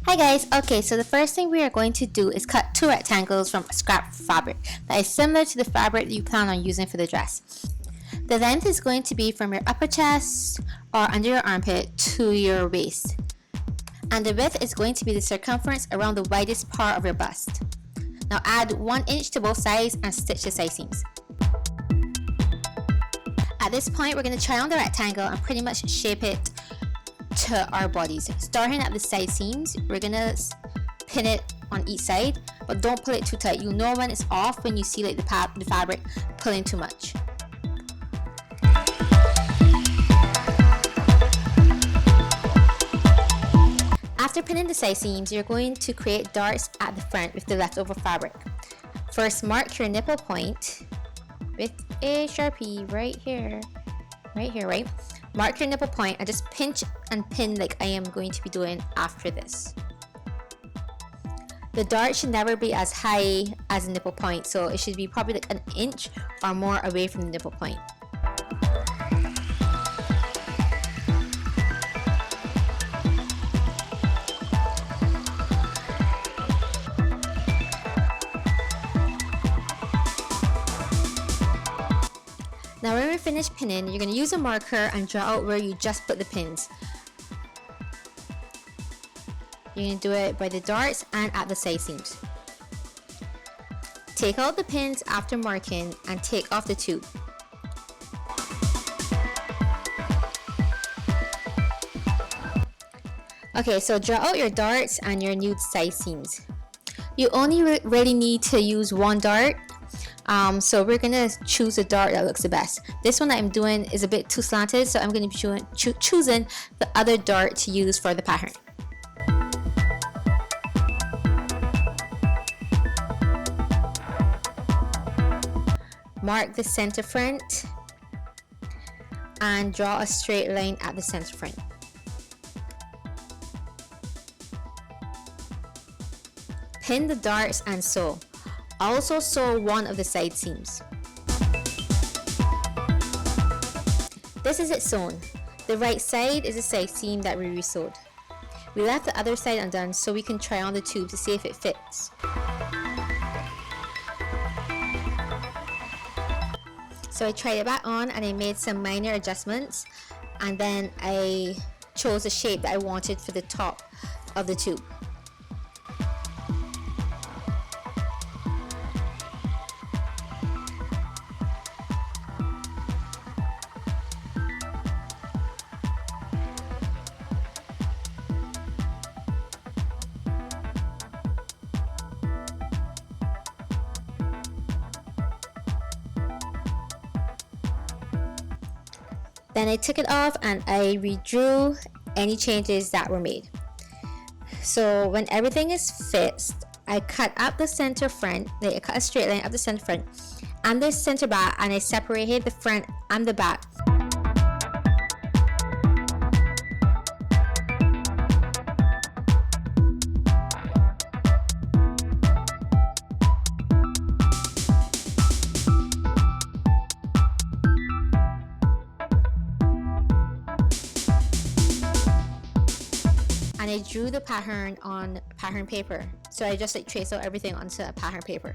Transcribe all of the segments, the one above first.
Hi guys, okay, so the first thing we are going to do is cut two rectangles from scrap fabric that is similar to the fabric that you plan on using for the dress. The length is going to be from your upper chest or under your armpit to your waist. And the width is going to be the circumference around the widest part of your bust. Now add 1 inch to both sides and stitch the side seams. At this point, we're going to try on the rectangle and pretty much shape it to our bodies. Starting at the side seams, we're going to pin it on each side, but don't pull it too tight. You'll know when it's off when you see like the fabric pulling too much. After pinning the side seams, you're going to create darts at the front with the leftover fabric. First, mark your nipple point with a Sharpie right here, right? Mark your nipple point and just pinch and pin like I am going to be doing after this. The dart should never be as high as the nipple point, so it should be probably like 1 inch or more away from the nipple point. Now when we're finished pinning, you're going to use a marker and draw out where you just put the pins. You're going to do it by the darts and at the side seams. Take out the pins after marking and take off the tube. Okay, so draw out your darts and your nude side seams. You only really need to use one dart. So we're gonna choose a dart that looks the best. This one that I'm doing is a bit too slanted, so I'm gonna be choosing the other dart to use for the pattern. Mark the center front and draw a straight line at the center front. Pin the darts and sew. Also sew one of the side seams. This is it sewn. The right side is the side seam that we resewed. We left the other side undone so we can try on the tube to see if it fits. So I tried it back on and I made some minor adjustments, and then I chose the shape that I wanted for the top of the tube. Then I took it off and I redrew any changes that were made. So when everything is fixed, I cut up the center front, I cut a straight line up the center front and the center back, and I separated the front and the back. And I drew the pattern on pattern paper. So I just traced out everything onto a pattern paper.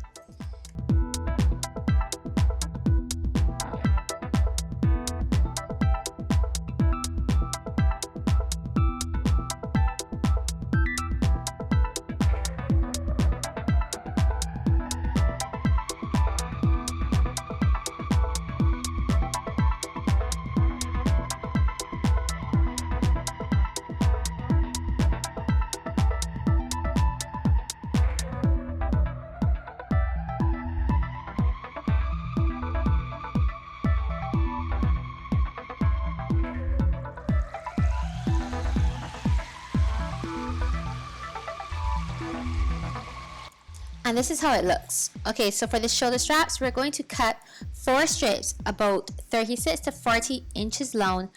And this is how it looks. Okay, so for the shoulder straps, we're going to cut 4 strips about 36 to 40 inches long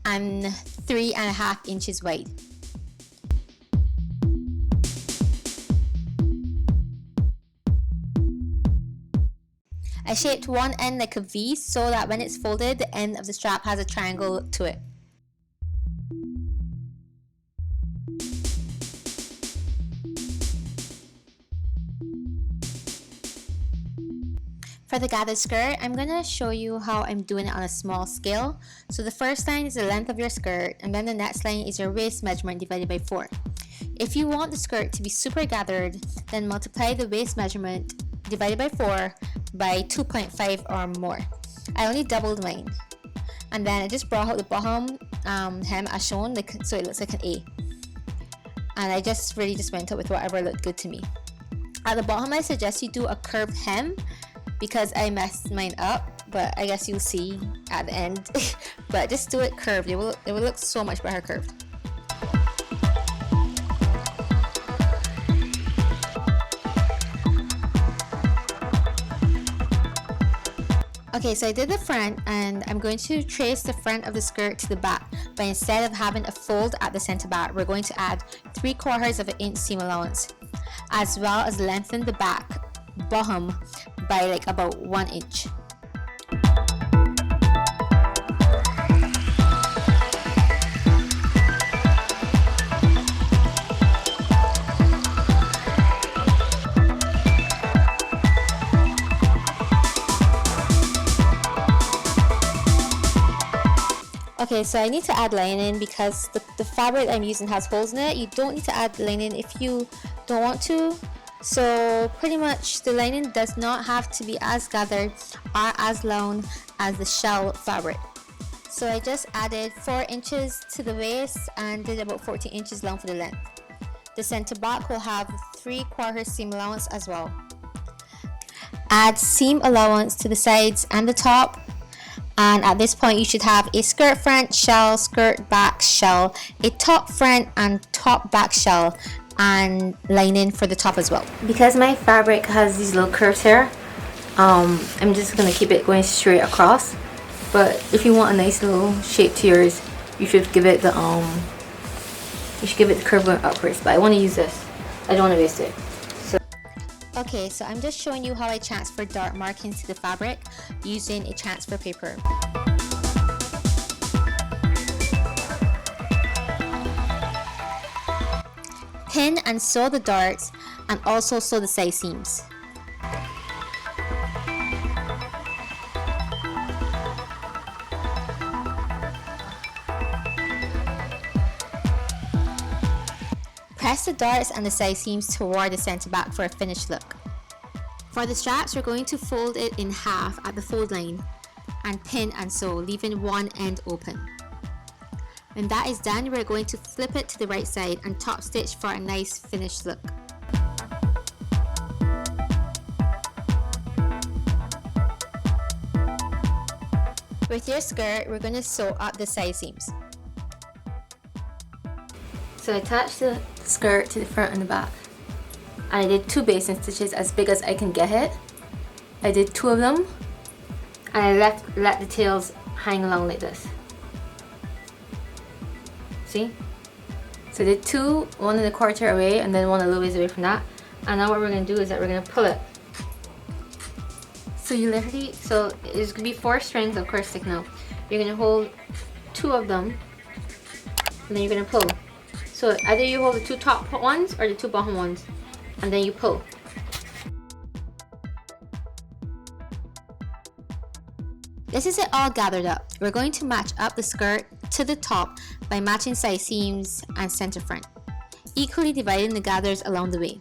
and 3.5 inches wide. I shaped one end like a V so that when it's folded, the end of the strap has a triangle to it. For the gathered skirt, I'm going to show you how I'm doing it on a small scale. So the first line is the length of your skirt, and then the next line is your waist measurement divided by 4. If you want the skirt to be super gathered, then multiply the waist measurement divided by 4 by 2.5 or more. I only doubled mine. And then I just brought out the bottom hem as shown, so it looks like an A. And I just really went up with whatever looked good to me. At the bottom, I suggest you do a curved hem because I messed mine up, but I guess you'll see at the end. But just do it curved. It will look so much better curved. Okay, so I did the front, and I'm going to trace the front of the skirt to the back, but instead of having a fold at the center back, we're going to add 3/4 of an inch seam allowance, as well as lengthen the back bottom by like about 1 inch. Okay, so I need to add lining because the fabric I'm using has holes in it. You don't need to add lining if you don't want to. So pretty much the lining does not have to be as gathered or as long as the shell fabric. So I just added 4 inches to the waist and did about 14 inches long for the length. The center back will have 3/4 seam allowance as well. Add seam allowance to the sides and the top. And at this point you should have a skirt front shell, skirt back shell, a top front and top back shell, and lining for the top as well. Because my fabric has these little curves here, I'm just going to keep it going straight across. But if you want a nice little shape to yours, you should give it the curve going upwards. But I want to use this. I don't want to waste it. Okay, so I'm just showing you how I transfer dark markings to the fabric using a transfer paper. Pin and sew the darts and also sew the side seams. Press the darts and the side seams toward the center back for a finished look. For the straps, we're going to fold it in half at the fold line and pin and sew, leaving one end open. When that is done, we're going to flip it to the right side and top stitch for a nice finished look. With your skirt, we're going to sew up the side seams. So I attached the skirt to the front and the back, and I did 2 basting stitches as big as I can get it. I did 2 of them, and I let the tails hang along like this. See? So I did 2, 1 1/4 away and then 1 a little ways away from that. And now what we're going to do is that we're going to pull it. So you literally, so there's going to be 4 strings of course sticking out. You're going to hold 2 of them, and then you're going to pull. So either you hold the 2 top ones or the 2 bottom ones, and then you pull. This is it all gathered up. We're going to match up the skirt to the top by matching side seams and center front, equally dividing the gathers along the way.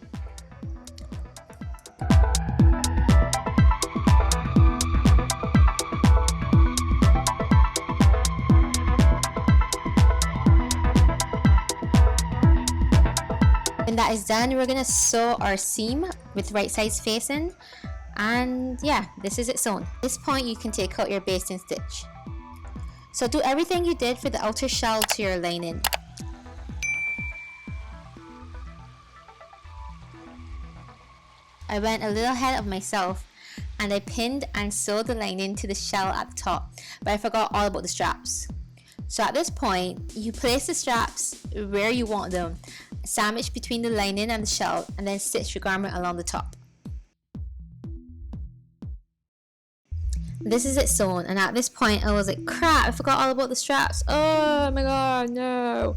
When that is done, we're going to sew our seam with right sides facing, and yeah, this is it sewn. At this point you can take out your basting stitch. So do everything you did for the outer shell to your lining. I went a little ahead of myself and I pinned and sewed the lining to the shell at the top, but I forgot all about the straps. So at this point, you place the straps where you want them, sandwich between the lining and the shell, and then stitch your garment along the top. This is it sewn, and at this point I was like, crap, I forgot all about the straps. Oh my god, no.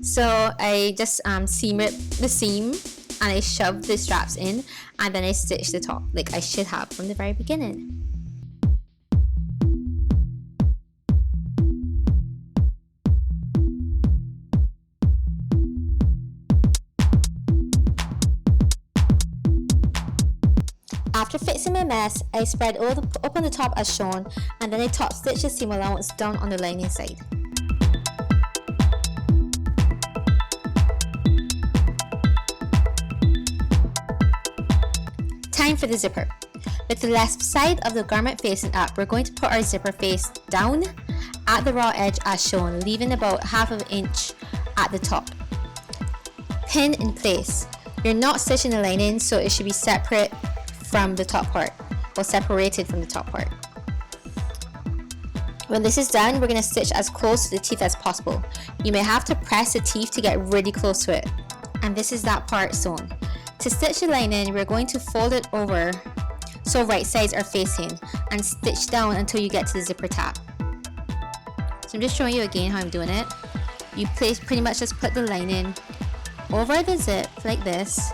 So I just seam ripped the seam and I shove the straps in, and then I stitch the top like I should have from the very beginning. After fixing my mess, I spread open the top as shown, and then I top stitch the seam allowance down on the lining side. Time for the zipper. With the left side of the garment facing up, we're going to put our zipper face down at the raw edge as shown, leaving about ½ of an inch at the top. Pin in place. You're not stitching the lining, so it should be separate from the top part, or separated from the top part. When this is done, we're going to stitch as close to the teeth as possible. You may have to press the teeth to get really close to it, and this is that part sewn. To stitch the lining, we're going to fold it over so right sides are facing, and stitch down until you get to the zipper tab. So I'm just showing you again how I'm doing it. You pretty much just put the lining over the zip like this,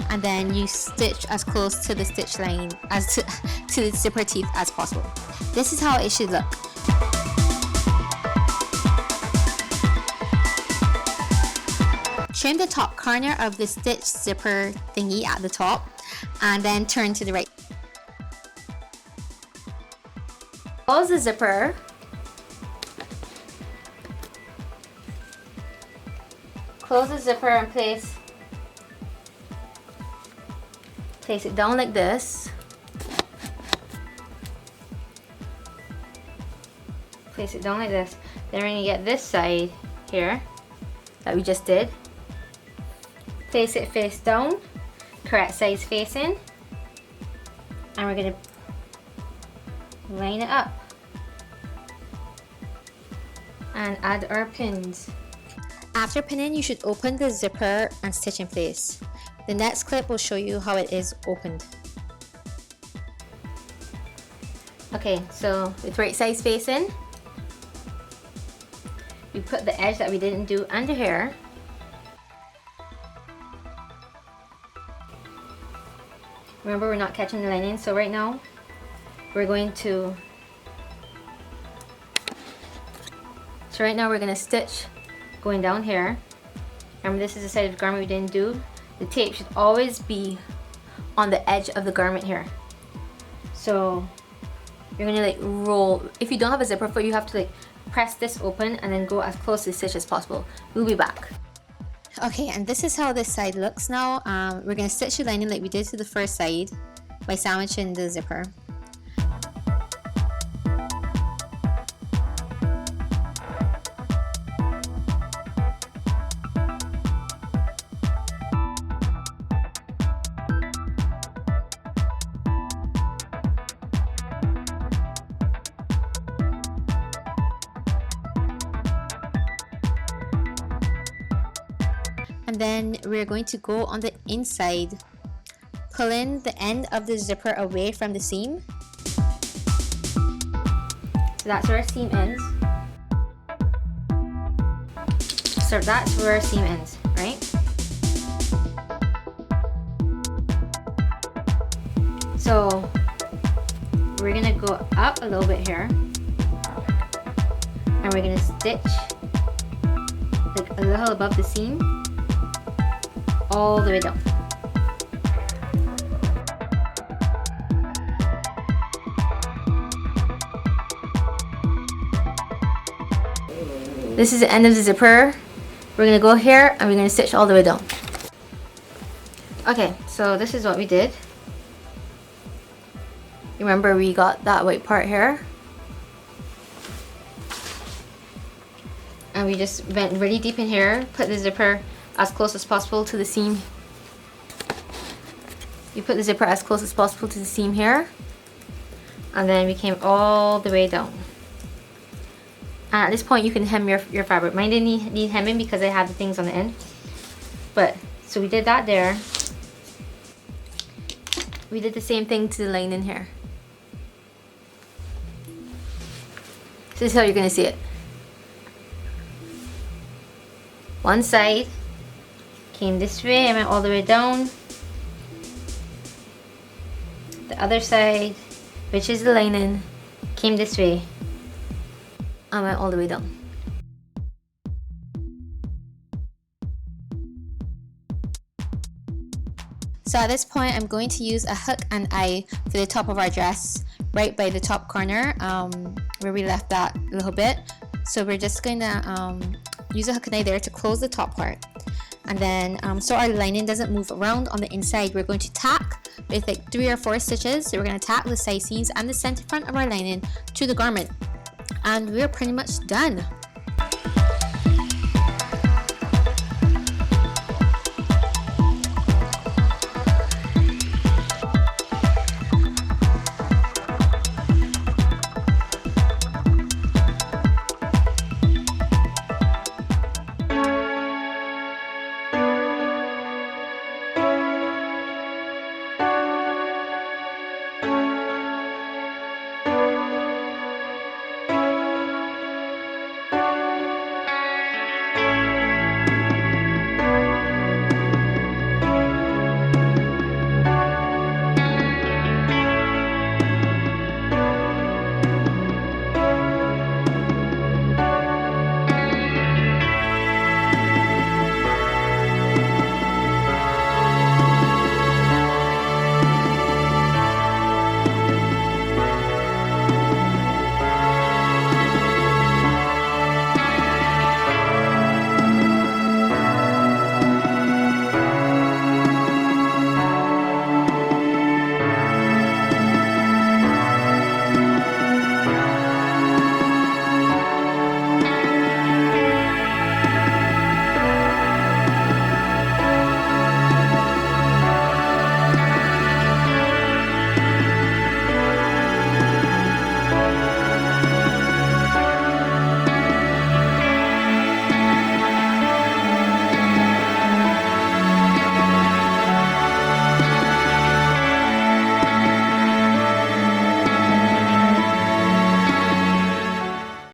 and then you stitch as close to the stitch line as to the zipper teeth as possible. This is how it should look. Trim the top corner of the stitch zipper thingy at the top, and then turn to the right. Close the zipper. Close the zipper and place it down like this. Place it down like this. Then we're going to get this side here that we just did. Place it face down, correct sides facing, and we're going to line it up and add our pins. After pinning, you should open the zipper and stitch in place. The next clip will show you how it is opened. Okay, so with right sides facing, we put the edge that we didn't do under here. Remember, we're not catching the lining, so right now we're going to stitch going down here. Remember, this is the side of the garment we didn't do. The tape should always be on the edge of the garment here. So you're gonna like roll. If you don't have a zipper foot, you have to like press this open and then go as close to the stitch as possible. We'll be back. Okay, and this is how this side looks now. We're gonna stitch the lining like we did to the first side by sandwiching the zipper. And then we're going to go on the inside, pulling the end of the zipper away from the seam. So that's where our seam ends. So that's where our seam ends, right? So we're gonna go up a little bit here, and we're gonna stitch like a little above the seam, all the way down. This is the end of the zipper. We're gonna go here and we're gonna stitch all the way down. Okay, so this is what we did. Remember, we got that white part here, and we just went really deep in here, put the zipper as close as possible to the seam. You put the zipper as close as possible to the seam here, and then we came all the way down. And at this point you can hem your fabric. Mine didn't need hemming because I had the things on the end. But, so we did that there. We did the same thing to the lining here. So this is how you're going to see it. One side, Came this way and went all the way down. The other side, which is the lining, came this way and went all the way down. So at this point, I'm going to use a hook and eye for the top of our dress, right by the top corner where we left that little bit. So we're just going to use a hook and eye there to close the top part. And then so our lining doesn't move around on the inside, we're going to tack with like 3 or 4 stitches. So we're going to tack the side seams and the center front of our lining to the garment. And we're pretty much done.